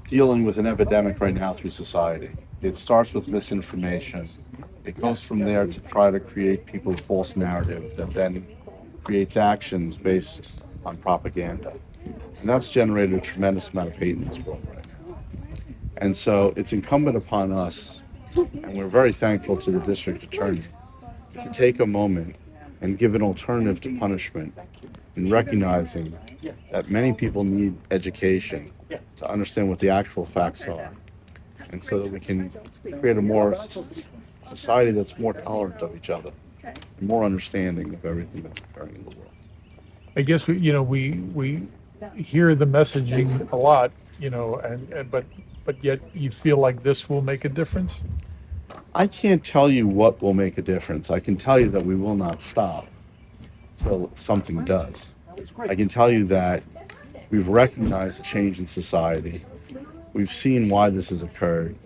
dealing with an epidemic right now through society. It starts with misinformation. It goes from there to try to create people's false narrative that then creates actions based on propaganda. And that's generated a tremendous amount of hate in this world right now. And so it's incumbent upon us, and we're very thankful to the district attorney, to take a moment and give an alternative to punishment in recognizing that many people need education to understand what the actual facts are, and so that we can create a more society that's more tolerant of each other, and more understanding of everything that's occurring in the world. I guess we hear the messaging a lot, but yet you feel like this will make a difference. I can't tell you what will make a difference. I can tell you that we will not stop till something does. I can tell you that we've recognized the change in society. We've seen why this has occurred.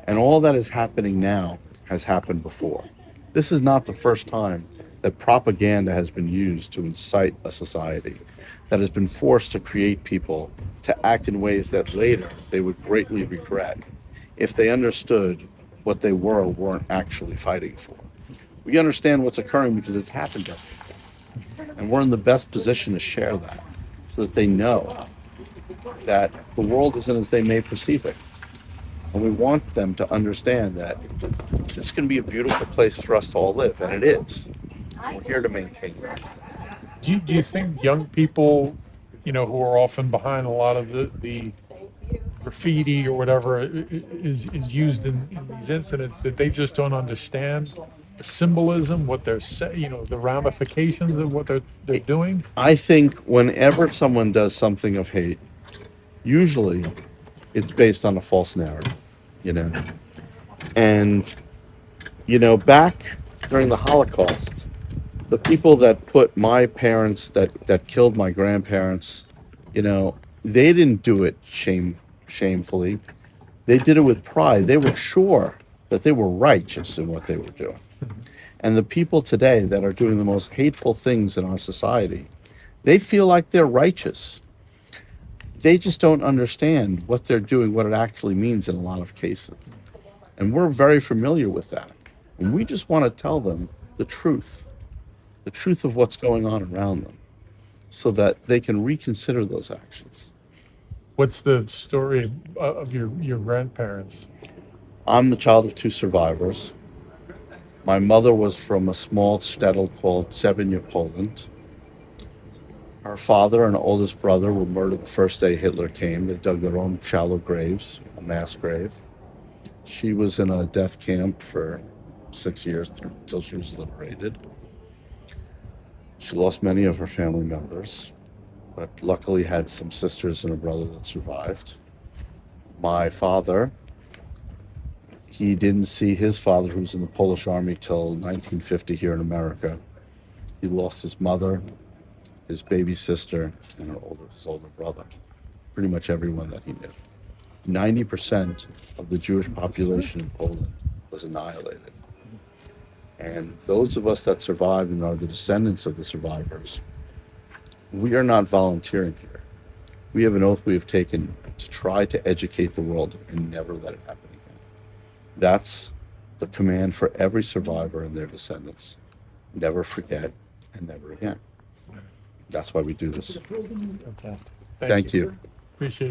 And all that is happening now has happened before. This is not the first time that propaganda has been used to incite a society that has been forced to create people to act in ways that later they would greatly regret if they understood what they were or weren't actually fighting for. We understand what's occurring because it's happened to us before. And we're in the best position to share that so that they know that the world isn't as they may perceive it. And we want them to understand that this can be a beautiful place for us to all live, and it is. We're here to maintain that. Do you think young people, who are often behind a lot of the graffiti or whatever is used in these incidents, that they just don't understand the symbolism, what they're saying, the ramifications of what they're doing? I think whenever someone does something of hate, usually it's based on a false narrative, you know. And, back during the Holocaust, the people that put my parents, that killed my grandparents, they didn't do it shamefully. They did it with pride. They were sure that they were righteous in what they were doing. And the people today that are doing the most hateful things in our society, they feel like they're righteous. They just don't understand what they're doing, what it actually means in a lot of cases. And we're very familiar with that. And we just want to tell them the truth of what's going on around them, so that they can reconsider those actions. What's the story of your grandparents? I'm the child of two survivors. My mother was from a small shtetl called Sevinia, Poland. Her father and oldest brother were murdered the first day Hitler came. They dug their own shallow graves, a mass grave. She was in a death camp for 6 years until she was liberated. She lost many of her family members, but luckily had some sisters and a brother that survived. My father, he didn't see his father, who was in the Polish army, till 1950 here in America. He lost his mother, his baby sister, and his older brother. Pretty much everyone that he knew. 90% of the Jewish population in Poland was annihilated. And those of us that survived and are the descendants of the survivors, we are not volunteering here. We have an oath we have taken to try to educate the world and never let it happen again. That's the command for every survivor and their descendants. Never forget and never again. That's why we do this. Fantastic. Thank you. Appreciate it.